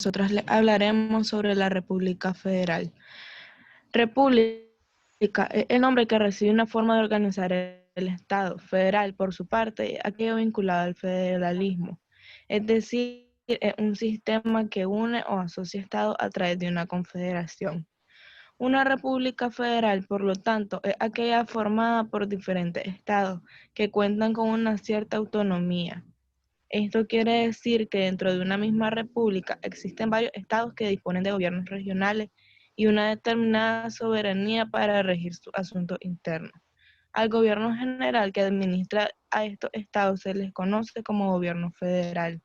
Nosotras le hablaremos sobre la República Federal. República es el nombre que recibe una forma de organizar el Estado. Federal, por su parte, aquello vinculado al federalismo, es decir, es un sistema que une o asocia estados a través de una confederación. Una república federal, por lo tanto, es aquella formada por diferentes estados que cuentan con una cierta autonomía. Esto quiere decir que dentro de una misma república existen varios estados que disponen de gobiernos regionales y una determinada soberanía para regir sus asuntos internos. Al gobierno general que administra a estos estados se les conoce como gobierno federal.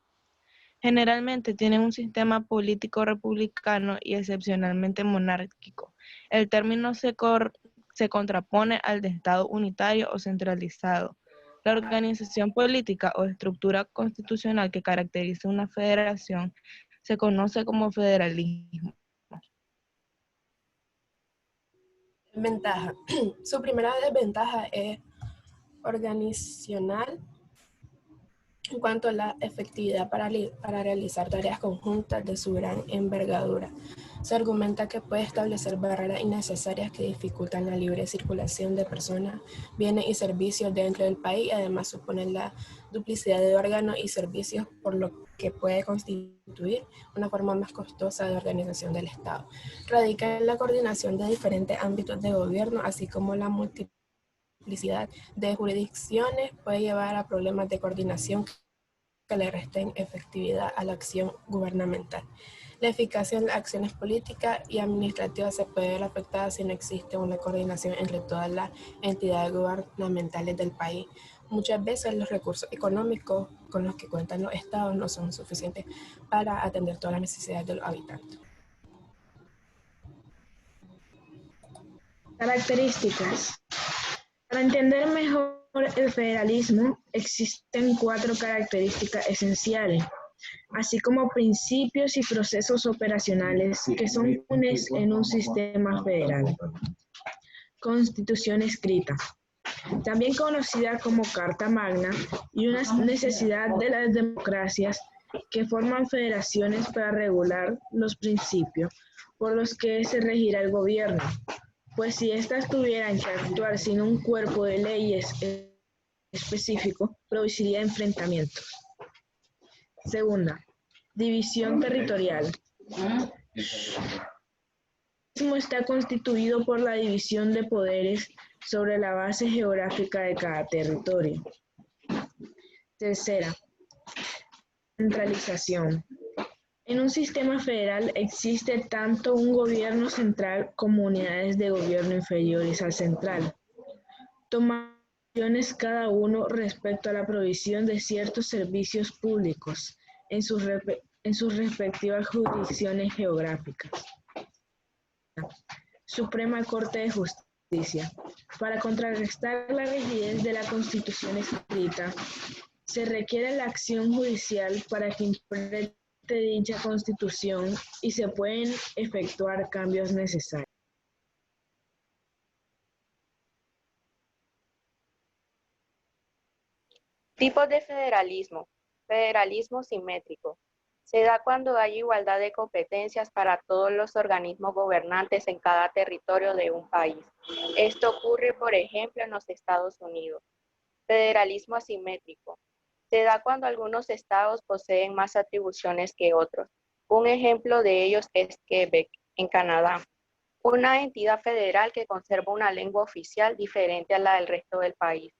Generalmente tienen un sistema político republicano y excepcionalmente monárquico. El término se contrapone al de Estado unitario o centralizado. La organización política o estructura constitucional que caracteriza una federación se conoce como federalismo. Ventaja. Su primera desventaja es organizacional en cuanto a la efectividad para realizar tareas conjuntas de su gran envergadura. Se argumenta que puede establecer barreras innecesarias que dificultan la libre circulación de personas, bienes y servicios dentro del país y además suponen la duplicidad de órganos y servicios, por lo que puede constituir una forma más costosa de organización del Estado. Radica en la coordinación de diferentes ámbitos de gobierno, así como la multiplicidad de jurisdicciones puede llevar a problemas de coordinación que le resten efectividad a la acción gubernamental. La eficacia en las acciones políticas y administrativas se puede ver afectada si no existe una coordinación entre todas las entidades gubernamentales del país. Muchas veces los recursos económicos con los que cuentan los estados no son suficientes para atender todas las necesidades de los habitantes. Características. Para entender mejor el federalismo, existen 4 características esenciales, así como principios y procesos operacionales que son comunes en un sistema federal. Constitución escrita, también conocida como Carta Magna, y una necesidad de las democracias que forman federaciones para regular los principios por los que se regirá el gobierno, pues si éstas tuvieran que actuar sin un cuerpo de leyes específico, produciría enfrentamientos. Segunda, división territorial. El mismo está constituido por la división de poderes sobre la base geográfica de cada territorio. Tercera, centralización. En un sistema federal existe tanto un gobierno central como unidades de gobierno inferiores al central. Toman decisiones cada uno respecto a la provisión de ciertos servicios públicos en sus respectivas jurisdicciones geográficas. Suprema Corte de Justicia. Para contrarrestar la rigidez de la Constitución escrita, se requiere la acción judicial para que interprete dicha Constitución y se pueden efectuar cambios necesarios. Tipos de federalismo. Federalismo simétrico. Se da cuando hay igualdad de competencias para todos los organismos gobernantes en cada territorio de un país. Esto ocurre, por ejemplo, en los Estados Unidos. Federalismo asimétrico. Se da cuando algunos estados poseen más atribuciones que otros. Un ejemplo de ellos es Quebec, en Canadá, una entidad federal que conserva una lengua oficial diferente a la del resto del país.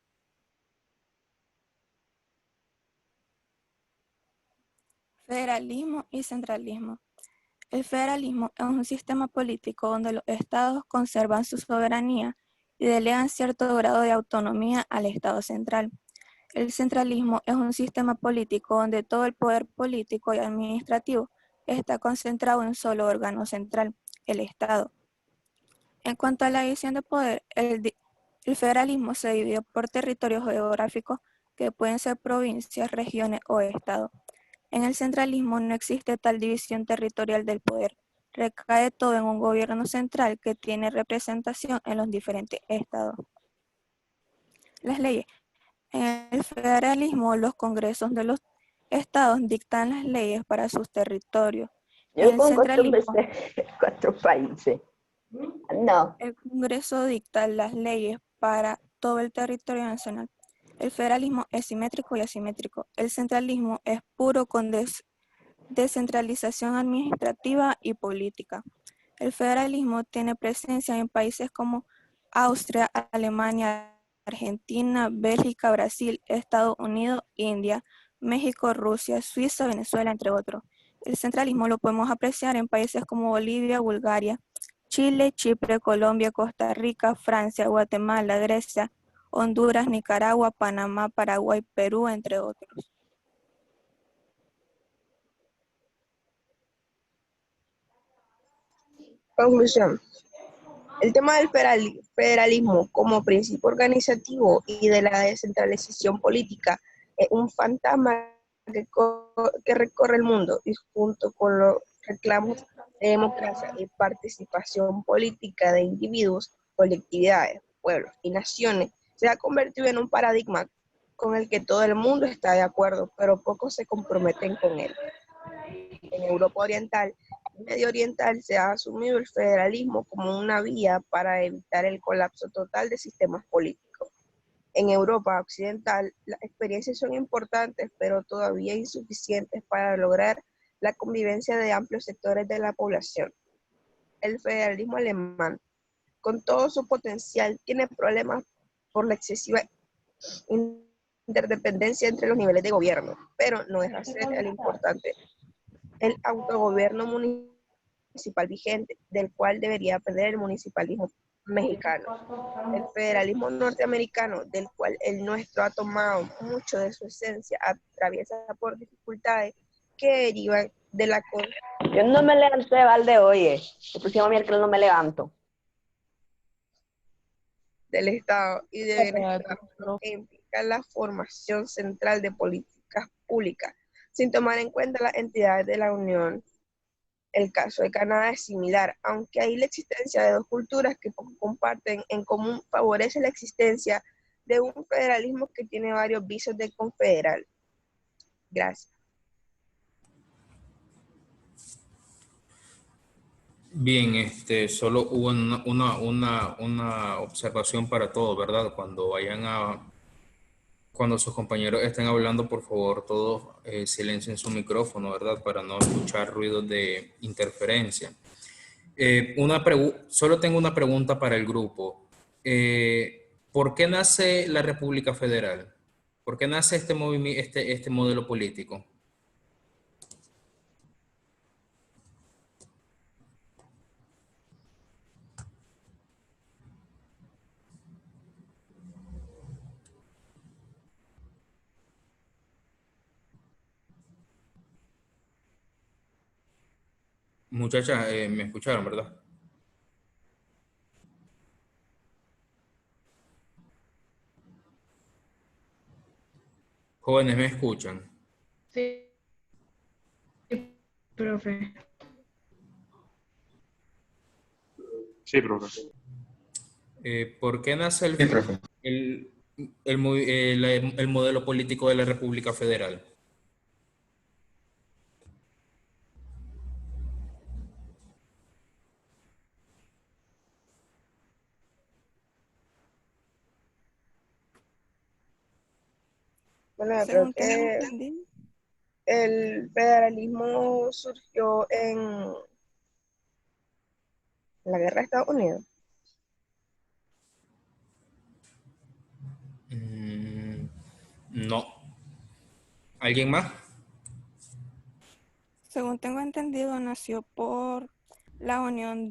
Federalismo y centralismo. El federalismo es un sistema político donde los estados conservan su soberanía y delegan cierto grado de autonomía al Estado central. El centralismo es un sistema político donde todo el poder político y administrativo está concentrado en un solo órgano central, el Estado. En cuanto a la división de poder, el federalismo se divide por territorios geográficos que pueden ser provincias, regiones o estados. En el centralismo no existe tal división territorial del poder. Recae todo en un gobierno central que tiene representación en los diferentes estados. Las leyes. En el federalismo, los congresos de los estados dictan las leyes para sus territorios. Yo El con costumbre centralismo, ser 4 países. No. el Congreso dicta las leyes para todo el territorio nacional. El federalismo es simétrico y asimétrico. El centralismo es puro con descentralización administrativa y política. El federalismo tiene presencia en países como Austria, Alemania, Argentina, Bélgica, Brasil, Estados Unidos, India, México, Rusia, Suiza, Venezuela, entre otros. El centralismo lo podemos apreciar en países como Bolivia, Bulgaria, Chile, Chipre, Colombia, Costa Rica, Francia, Guatemala, Grecia, Honduras, Nicaragua, Panamá, Paraguay, Perú, entre otros. Conclusión. El tema del federalismo como principio organizativo y de la descentralización política es un fantasma que recorre el mundo y junto con los reclamos de democracia y participación política de individuos, colectividades, pueblos y naciones, se ha convertido en un paradigma con el que todo el mundo está de acuerdo, pero pocos se comprometen con él. En Europa Oriental y Medio Oriental se ha asumido el federalismo como una vía para evitar el colapso total de sistemas políticos. En Europa Occidental, las experiencias son importantes, pero todavía insuficientes para lograr la convivencia de amplios sectores de la población. El federalismo alemán, con todo su potencial, tiene problemas por la excesiva interdependencia entre los niveles de gobierno, pero no deja de ser el importante el autogobierno municipal vigente, del cual debería aprender el municipalismo mexicano. El federalismo norteamericano, del cual el nuestro ha tomado mucho de su esencia, atraviesa por dificultades que derivan de la Yo no me levanto de balde hoy. El próximo miércoles no me levanto. del Estado y de bienestar, que implica la formación central de políticas públicas, sin tomar en cuenta las entidades de la Unión. El caso de Canadá es similar, aunque ahí la existencia de dos culturas que poco comparten en común favorece la existencia de un federalismo que tiene varios visos de confederal. Gracias. Bien, solo hubo una observación para todos, ¿verdad? Cuando sus compañeros estén hablando, por favor, todos silencien su micrófono, ¿verdad? Para no escuchar ruidos de interferencia. Solo tengo una pregunta para el grupo. ¿Por qué nace la República Federal? ¿Por qué nace este modelo político? Muchachas, me escucharon, ¿verdad? Jóvenes, ¿me escuchan? Sí, profe. Sí, profe. ¿Por qué nace Sí, profe. el modelo político de la República Federal? Bueno, yo creo Según tengo que entendido, el federalismo surgió en la guerra de Estados Unidos. No. ¿Alguien más? según tengo entendido, nació por la unión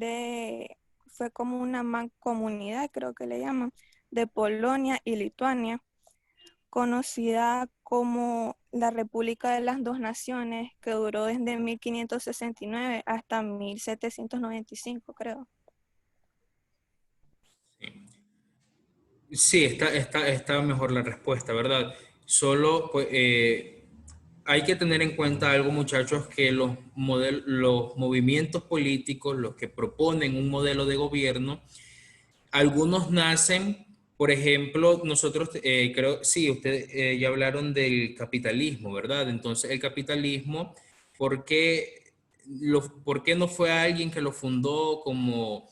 fue como una mancomunidad, creo que le llaman, de Polonia y Lituania, conocida como la República de las Dos Naciones, que duró desde 1569 hasta 1795, creo. Sí, está mejor la respuesta, ¿verdad? Solo pues, hay que tener en cuenta algo, muchachos, que los movimientos políticos, los que proponen un modelo de gobierno, algunos nacen, por ejemplo, nosotros creo, sí, ustedes ya hablaron del capitalismo, ¿verdad? Entonces, el capitalismo, ¿por qué ¿por qué no fue alguien que lo fundó como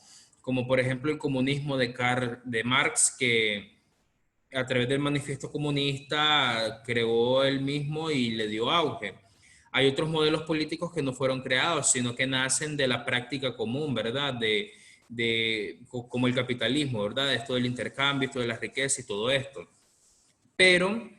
por ejemplo el comunismo de Marx, que a través del manifiesto comunista creó él mismo y le dio auge? Hay otros modelos políticos que no fueron creados, sino que nacen de la práctica común, ¿verdad? Como el capitalismo, ¿verdad? Esto del intercambio, esto de la riqueza y todo esto. Pero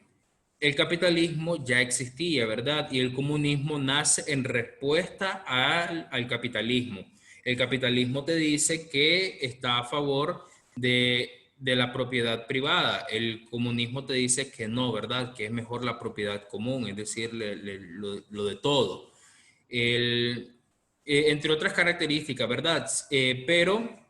el capitalismo ya existía, ¿verdad? Y el comunismo nace en respuesta al capitalismo. El capitalismo te dice que está a favor de la propiedad privada. El comunismo te dice que no, ¿verdad? Que es mejor la propiedad común, es decir, lo de todo. Entre otras características, ¿verdad? Pero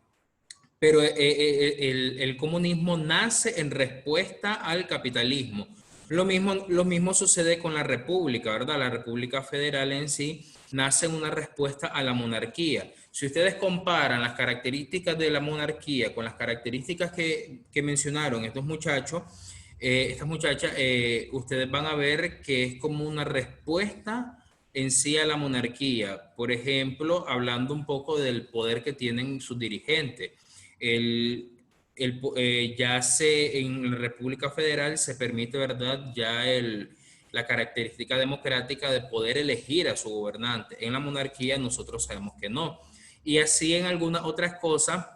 el comunismo nace en respuesta al capitalismo. Lo mismo sucede con la república, ¿verdad? La república federal en sí nace en una respuesta a la monarquía. Si ustedes comparan las características de la monarquía con las características que mencionaron estos muchachos, estas muchachas, ustedes van a ver que es como una respuesta en sí a la monarquía. Por ejemplo, hablando un poco del poder que tienen sus dirigentes. En la República Federal se permite, ¿verdad? La característica democrática de poder elegir a su gobernante. En la monarquía nosotros sabemos que no. Y así en algunas otras cosas,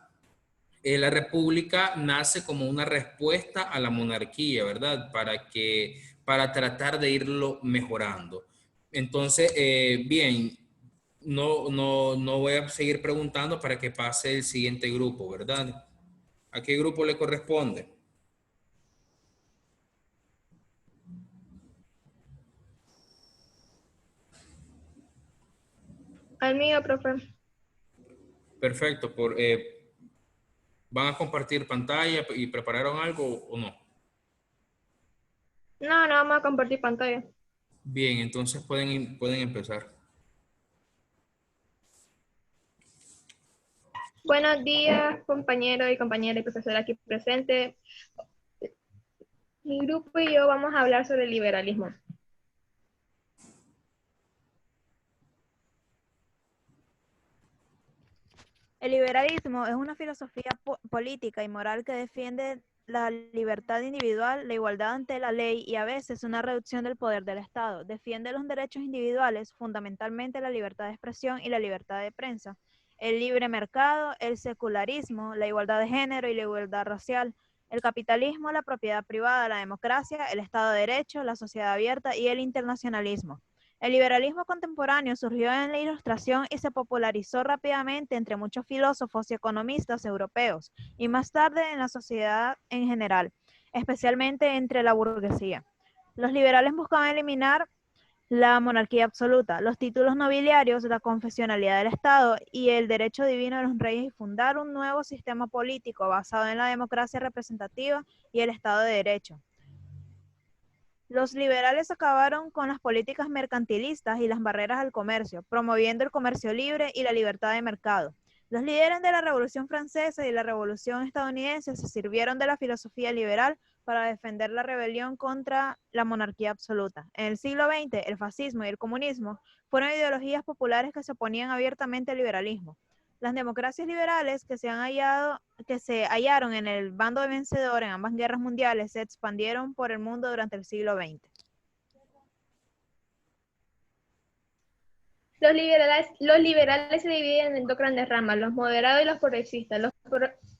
la república nace como una respuesta a la monarquía, ¿verdad? Para tratar de irlo mejorando. Entonces, bien, no voy a seguir preguntando para que pase el siguiente grupo, ¿verdad? ¿A qué grupo le corresponde? Al mío, profe. Perfecto. ¿Van a compartir pantalla y prepararon algo o no? No, no vamos a compartir pantalla. Bien, entonces pueden empezar. Buenos días, compañeros y compañeras y profesora aquí presente. Mi grupo y yo vamos a hablar sobre el liberalismo. El liberalismo es una filosofía política y moral que defiende la libertad individual, la igualdad ante la ley y a veces una reducción del poder del Estado. Defiende los derechos individuales, fundamentalmente la libertad de expresión y la libertad de prensa, el libre mercado, el secularismo, la igualdad de género y la igualdad racial, el capitalismo, la propiedad privada, la democracia, el Estado de Derecho, la sociedad abierta y el internacionalismo. El liberalismo contemporáneo surgió en la Ilustración y se popularizó rápidamente entre muchos filósofos y economistas europeos, y más tarde en la sociedad en general, especialmente entre la burguesía. Los liberales buscaban eliminar la monarquía absoluta, los títulos nobiliarios, la confesionalidad del Estado y el derecho divino de los reyes y fundar un nuevo sistema político basado en la democracia representativa y el Estado de Derecho. Los liberales acabaron con las políticas mercantilistas y las barreras al comercio, promoviendo el comercio libre y la libertad de mercado. Los líderes de la Revolución Francesa y la Revolución Estadounidense se sirvieron de la filosofía liberal para defender la rebelión contra la monarquía absoluta. En el siglo XX, el fascismo y el comunismo fueron ideologías populares que se oponían abiertamente al liberalismo. Las democracias liberales que se hallaron en el bando vencedor en ambas guerras mundiales se expandieron por el mundo durante el siglo XX. Los liberales se dividen en dos grandes ramas, los moderados y los progresistas.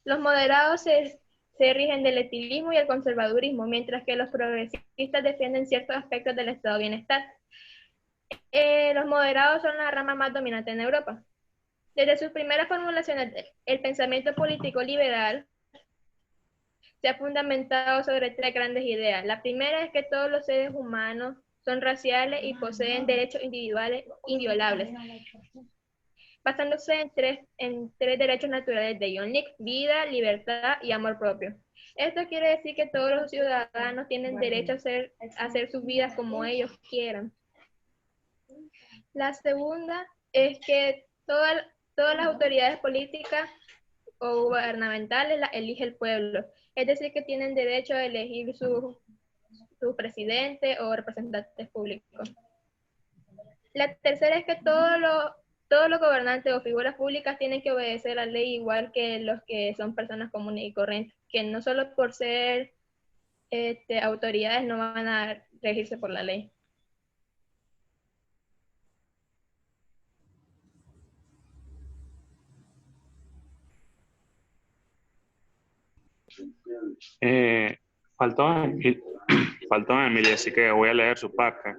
Los moderados se rigen del estilismo y el conservadurismo, mientras que los progresistas defienden ciertos aspectos del estado de bienestar. Los moderados son la rama más dominante en Europa. Desde sus primeras formulaciones, el pensamiento político liberal se ha fundamentado sobre tres grandes ideas. La primera es que todos los seres humanos son raciales y poseen derechos individuales inviolables, basándose en tres derechos naturales de John Locke: vida, libertad y amor propio. Esto quiere decir que todos los ciudadanos tienen derecho a hacer sus vidas como ellos quieran. La segunda es que todas las autoridades políticas o gubernamentales las elige el pueblo, es decir, que tienen derecho a elegir su presidente o representantes públicos. La tercera es que todos Todos los gobernantes o figuras públicas tienen que obedecer la ley igual que los que son personas comunes y corrientes, que no solo por ser autoridades no van a regirse por la ley. Faltó faltó Emily, así que voy a leer su parte.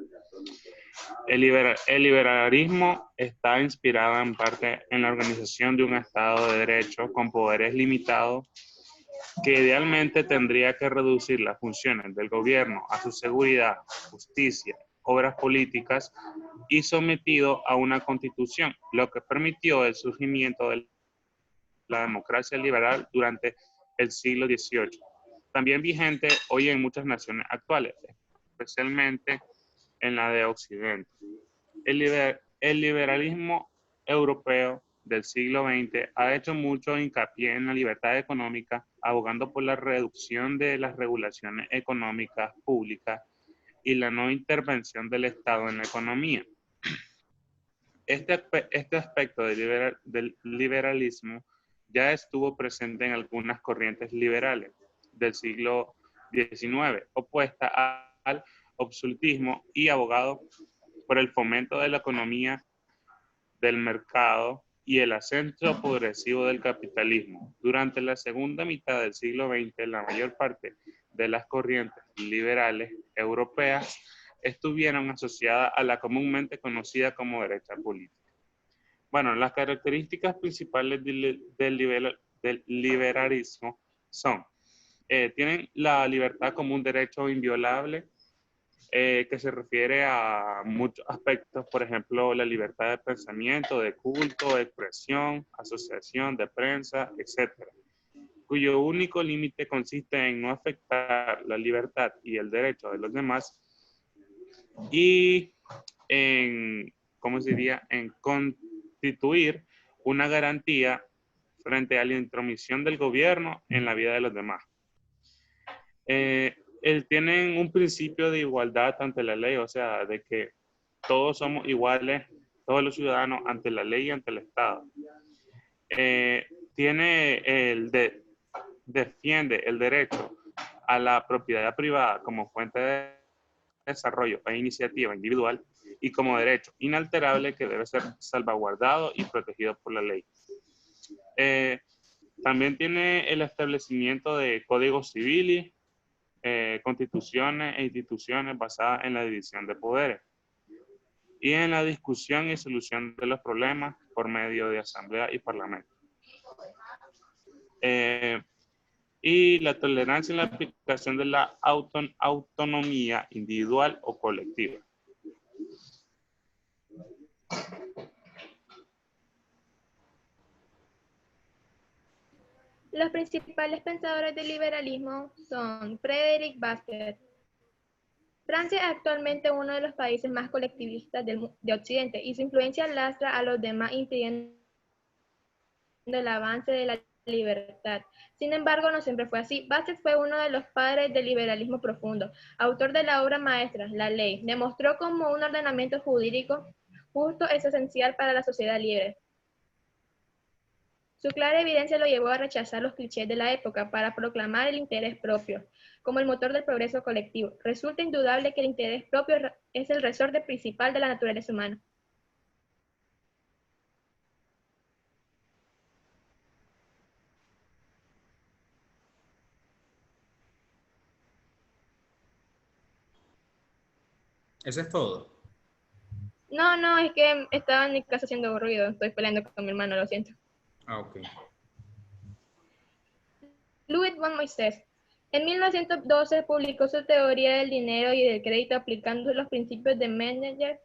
El liberalismo está inspirado en parte en la organización de un Estado de Derecho con poderes limitados que idealmente tendría que reducir las funciones del gobierno a su seguridad, justicia, obras políticas y sometido a una constitución, lo que permitió el surgimiento de la democracia liberal durante el siglo XVIII. También vigente hoy en muchas naciones actuales, especialmente en la de Occidente. El liberalismo europeo del siglo XX ha hecho mucho hincapié en la libertad económica, abogando por la reducción de las regulaciones económicas públicas y la no intervención del Estado en la economía. Este aspecto del liberalismo ya estuvo presente en algunas corrientes liberales del siglo XIX, opuesta al absolutismo y abogado por el fomento de la economía del mercado y el ascenso progresivo del capitalismo. Durante la segunda mitad del siglo XX, la mayor parte de las corrientes liberales europeas estuvieron asociadas a la comúnmente conocida como derecha política. Bueno, las características principales del liberalismo son, tienen la libertad como un derecho inviolable, que se refiere a muchos aspectos, por ejemplo, la libertad de pensamiento, de culto, de expresión, asociación, de prensa, etcétera, cuyo único límite consiste en no afectar la libertad y el derecho de los demás y en, ¿cómo se diría?, en constituir una garantía frente a la intromisión del gobierno en la vida de los demás. Tienen un principio de igualdad ante la ley, o sea, de que todos somos iguales, todos los ciudadanos ante la ley y ante el Estado. Defiende el derecho a la propiedad privada como fuente de desarrollo e iniciativa individual y como derecho inalterable que debe ser salvaguardado y protegido por la ley. También tiene el establecimiento de códigos civiles, constituciones e instituciones basadas en la división de poderes y en la discusión y solución de los problemas por medio de asamblea y parlamento. Y la tolerancia en la aplicación de la autonomía individual o colectiva. Los principales pensadores del liberalismo son Frédéric Bastiat. Francia es actualmente uno de los países más colectivistas de Occidente y su influencia lastra a los demás impidiendo el avance de la libertad. Sin embargo, no siempre fue así. Bastiat fue uno de los padres del liberalismo profundo, autor de la obra maestra, La Ley. Demostró cómo un ordenamiento jurídico justo es esencial para la sociedad libre. Su clara evidencia lo llevó a rechazar los clichés de la época para proclamar el interés propio como el motor del progreso colectivo. Resulta indudable que el interés propio es el resorte principal de la naturaleza humana. Eso es todo. No, es que estaba en mi casa haciendo ruido. Estoy peleando con mi hermano, lo siento. Ah, ok. Louis von Mises. En 1912 publicó su teoría del dinero y del crédito aplicando los principios de Menger,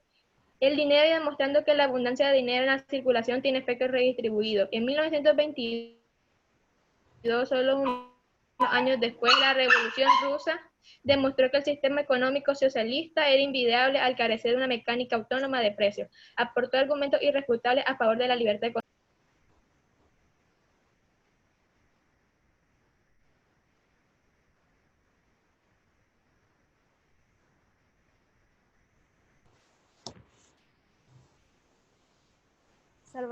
el dinero y demostrando que la abundancia de dinero en la circulación tiene efectos redistribuidos. En 1922, solo unos años después, la Revolución Rusa demostró que el sistema económico socialista era inviable al carecer de una mecánica autónoma de precios. Aportó argumentos irrefutables a favor de la libertad económica.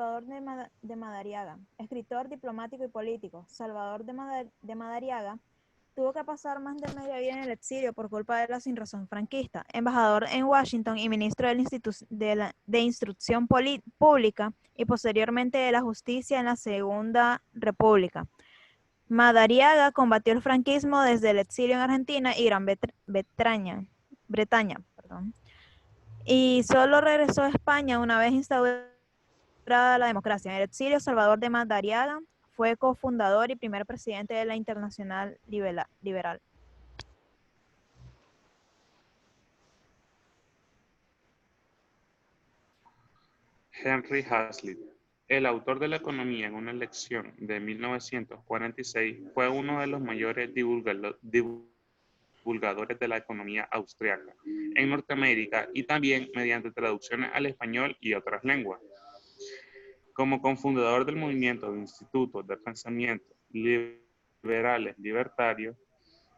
Salvador de Madariaga, escritor, diplomático y político. Salvador de Madariaga tuvo que pasar más de media vida en el exilio por culpa de la sinrazón franquista. Embajador en Washington y ministro de Instrucción Pública y posteriormente de la Justicia en la Segunda República. Madariaga combatió el franquismo desde el exilio en Argentina y Gran Bretaña. Y solo regresó a España una vez instaurada la democracia. En el exilio, Salvador de Madariaga fue cofundador y primer presidente de la Internacional Liberal. Henry Hazlitt, el autor de la economía en una lección de 1946, fue uno de los mayores divulgadores de la economía austriaca en Norteamérica y también mediante traducciones al español y otras lenguas. Como cofundador del movimiento de institutos de pensamiento liberales libertarios,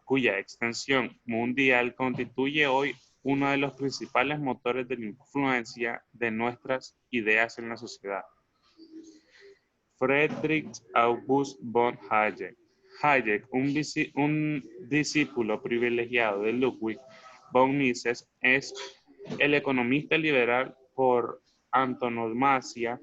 cuya extensión mundial constituye hoy uno de los principales motores de la influencia de nuestras ideas en la sociedad. Friedrich August von Hayek. Hayek, un discípulo privilegiado de Ludwig von Mises, es el economista liberal por antonomasia.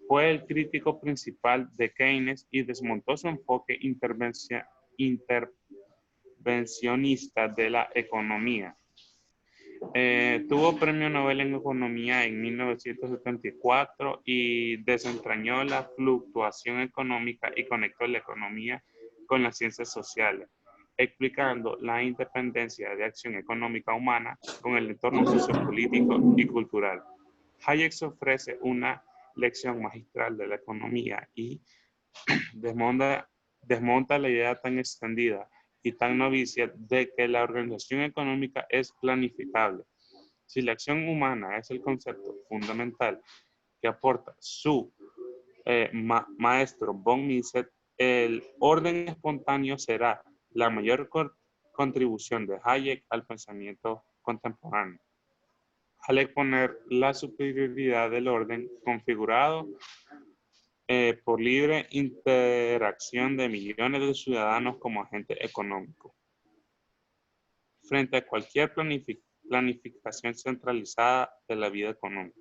Fue el crítico principal de Keynes y desmontó su enfoque intervencionista de la economía. Tuvo premio Nobel en Economía en 1974 y desentrañó la fluctuación económica y conectó la economía con las ciencias sociales, explicando la interdependencia de acción económica humana con el entorno sociopolítico y cultural. Hayek ofrece una lección magistral de la economía y desmonta la idea tan extendida y tan novicia de que la organización económica es planificable. Si la acción humana es el concepto fundamental que aporta su maestro von Mises, el orden espontáneo será la mayor contribución de Hayek al pensamiento contemporáneo. Al exponer la superioridad del orden configurado por libre interacción de millones de ciudadanos como agente económico, frente a cualquier planificación centralizada de la vida económica.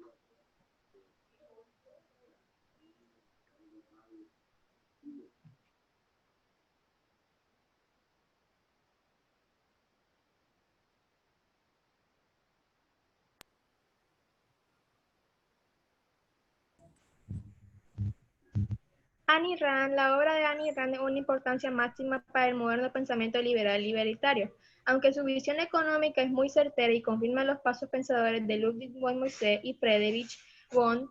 Ayn Rand, la obra de Ayn Rand es una importancia máxima para el moderno pensamiento liberal y libertario. Aunque su visión económica es muy certera y confirma los pasos pensadores de Ludwig von Mises y Friedrich von,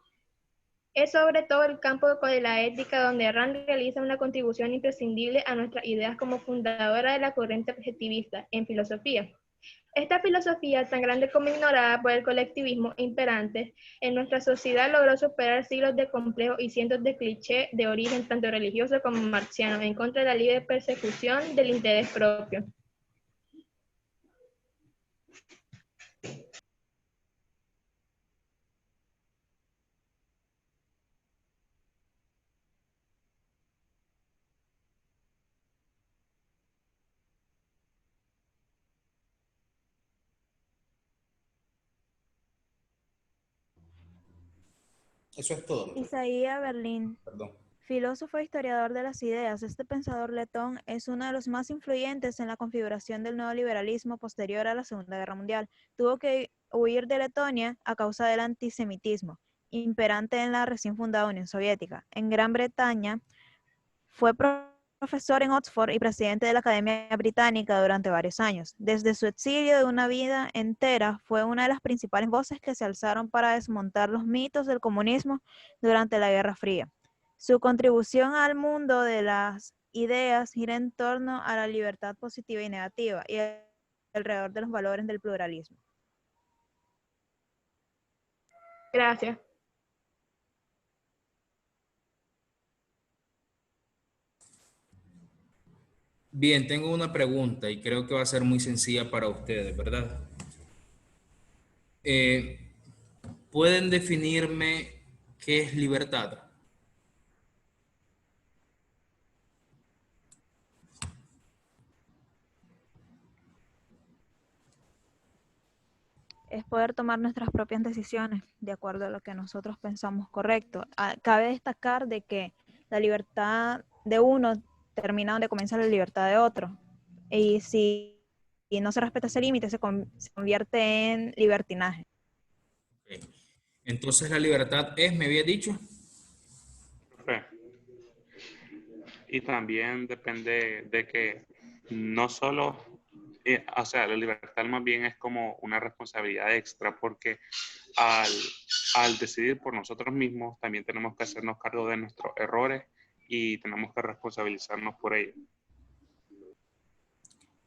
es sobre todo el campo de la ética donde Rand realiza una contribución imprescindible a nuestras ideas como fundadora de la corriente objetivista en filosofía. Esta filosofía, tan grande como ignorada por el colectivismo imperante en nuestra sociedad, logró superar siglos de complejos y cientos de clichés de origen tanto religioso como marxiano en contra de la libre persecución del interés propio. Eso es todo. Isaías Berlin, Perdón. filósofo e historiador de las ideas, este pensador letón es uno de los más influyentes en la configuración del nuevo liberalismo posterior a la Segunda Guerra Mundial. Tuvo que huir de Letonia a causa del antisemitismo imperante en la recién fundada Unión Soviética. En Gran Bretaña fue profesor en Oxford y presidente de la Academia Británica durante varios años. Desde su exilio de una vida entera, fue una de las principales voces que se alzaron para desmontar los mitos del comunismo durante la Guerra Fría. Su contribución al mundo de las ideas gira en torno a la libertad positiva y negativa y alrededor de los valores del pluralismo. Gracias. Bien, tengo una pregunta y creo que va a ser muy sencilla para ustedes, ¿verdad? ¿Pueden definirme qué es libertad? es poder tomar nuestras propias decisiones de acuerdo a lo que nosotros pensamos correcto. Cabe destacar de que la libertad de uno termina donde comienza la libertad de otro. Y si no se respeta ese límite, se convierte en libertinaje. Ok. Entonces la libertad es, me había dicho. Profe, y también depende de que no solo, o sea, la libertad más bien es como una responsabilidad extra, porque al, al decidir por nosotros mismos, también tenemos que hacernos cargo de nuestros errores y tenemos que responsabilizarnos por ello.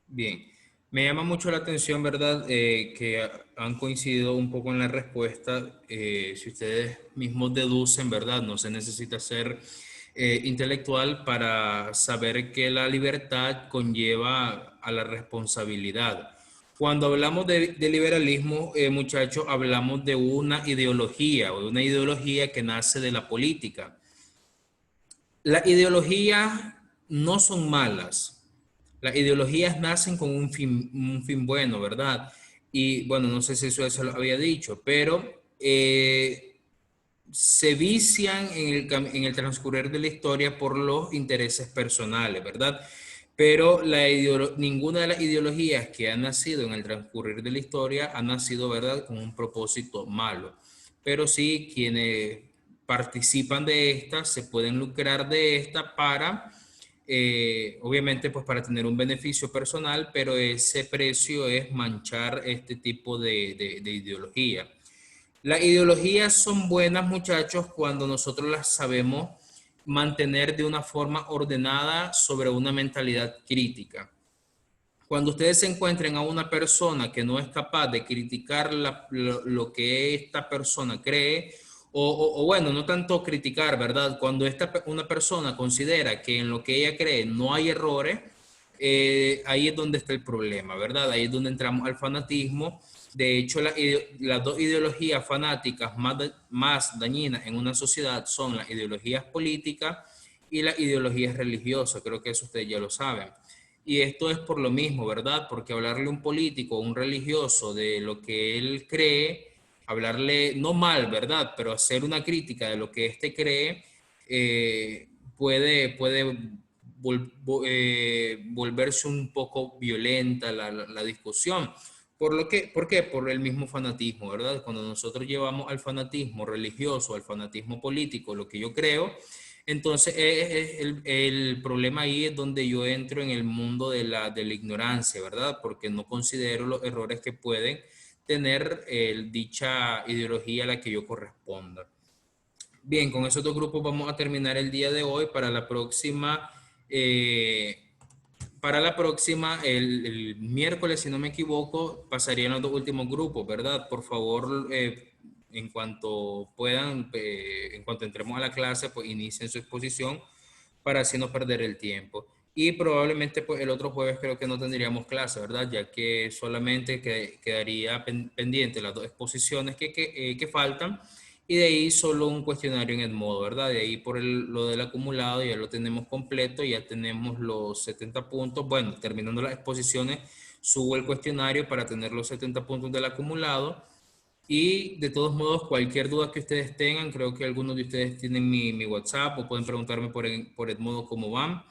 Bien, me llama mucho la atención, ¿verdad? Que han coincidido un poco en la respuesta. Si ustedes mismos deducen, ¿verdad? No se necesita ser intelectual para saber que la libertad conlleva a la responsabilidad. Cuando hablamos de liberalismo, muchachos, hablamos de una ideología o de una ideología que nace de la política. Las ideologías no son malas. Las ideologías nacen con un fin bueno, ¿verdad? Y bueno, no sé si eso lo había dicho, pero se vician en el transcurrir de la historia por los intereses personales, ¿verdad? Pero ninguna de las ideologías que han nacido en el transcurrir de la historia ha nacido, ¿verdad?, con un propósito malo. Pero sí, quienes participan de esta se pueden lucrar de esta para, obviamente, pues para tener un beneficio personal, pero ese precio es manchar este tipo de ideología. Las ideologías son buenas, muchachos, cuando nosotros las sabemos mantener de una forma ordenada sobre una mentalidad crítica. Cuando ustedes se encuentren a una persona que no es capaz de criticar lo que esta persona cree, o bueno, no tanto criticar, ¿verdad? Cuando una persona considera que en lo que ella cree no hay errores, ahí es donde está el problema, ¿verdad? Ahí es donde entramos al fanatismo. De hecho, las dos ideologías fanáticas más dañinas en una sociedad son las ideologías políticas y las ideologías religiosas. Creo que eso ustedes ya lo saben. Y esto es por lo mismo, ¿verdad? Porque hablarle a un político, a un religioso de lo que él cree, hablarle no mal, ¿verdad? Pero hacer una crítica de lo que éste cree, puede volverse un poco violenta la discusión. ¿Por qué? Por el mismo fanatismo, ¿verdad? Cuando nosotros llevamos al fanatismo religioso, al fanatismo político, lo que yo creo, entonces el problema ahí es donde yo entro en el mundo de la ignorancia, ¿verdad? Porque no considero los errores que pueden tener dicha ideología a la que yo corresponda. Bien, con esos dos grupos vamos a terminar el día de hoy. Para la próxima, el miércoles, si no me equivoco, pasarían los dos últimos grupos, ¿verdad? Por favor, en cuanto puedan, en cuanto entremos a la clase, pues inicien su exposición para así no perder el tiempo. Y probablemente pues el otro jueves creo que no tendríamos clase, ¿verdad? Ya que solamente quedaría pendiente las dos exposiciones que faltan, y de ahí solo un cuestionario en el modo, ¿verdad? De ahí por lo del acumulado ya lo tenemos completo, ya tenemos los 70 puntos. Bueno, terminando las exposiciones, subo el cuestionario para tener los 70 puntos del acumulado. Y de todos modos, cualquier duda que ustedes tengan, creo que algunos de ustedes tienen mi WhatsApp o pueden preguntarme por Edmodo cómo van.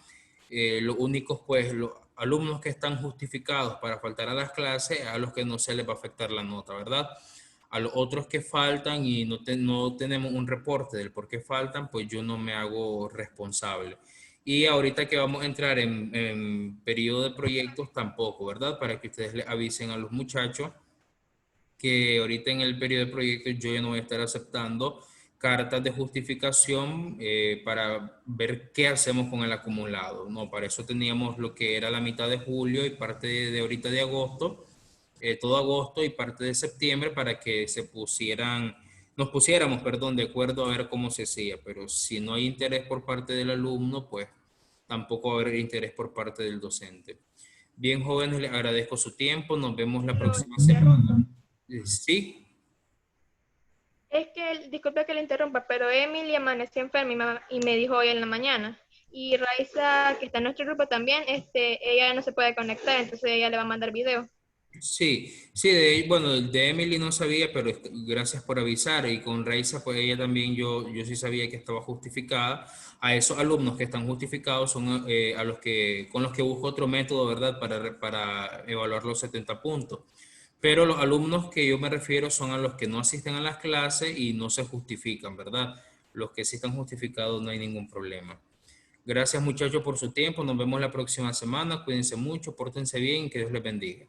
Los únicos, pues, los alumnos que están justificados para faltar a las clases, a los que no se les va a afectar la nota, ¿verdad? A los otros que faltan y no tenemos un reporte del por qué faltan, pues yo no me hago responsable. Y ahorita que vamos a entrar en periodo de proyectos tampoco, ¿verdad? Para que ustedes le avisen a los muchachos que ahorita en el periodo de proyectos yo ya no voy a estar aceptando cartas de justificación para ver qué hacemos con el acumulado. No, para eso teníamos lo que era la mitad de julio y parte de ahorita de agosto, todo agosto y parte de septiembre para que nos pusiéramos, perdón, de acuerdo a ver cómo se hacía. Pero si no hay interés por parte del alumno, pues tampoco va a haber interés por parte del docente. Bien, jóvenes, les agradezco su tiempo. Nos vemos la próxima semana. Sí. Es que, disculpe que le interrumpa, pero Emily amaneció enferma y me dijo hoy en la mañana. Y Raiza, que está en nuestro grupo también, ella no se puede conectar, entonces ella le va a mandar video. Sí, sí, bueno, de Emily no sabía, pero gracias por avisar. Y con Reisa, pues ella también, yo sí sabía que estaba justificada. A esos alumnos que están justificados son a los que, con los que busco otro método, ¿verdad? Para evaluar los 70 puntos. Pero los alumnos que yo me refiero son a los que no asisten a las clases y no se justifican, ¿verdad? Los que sí están justificados no hay ningún problema. Gracias muchachos por su tiempo. Nos vemos la próxima semana. Cuídense mucho, pórtense bien y que Dios les bendiga.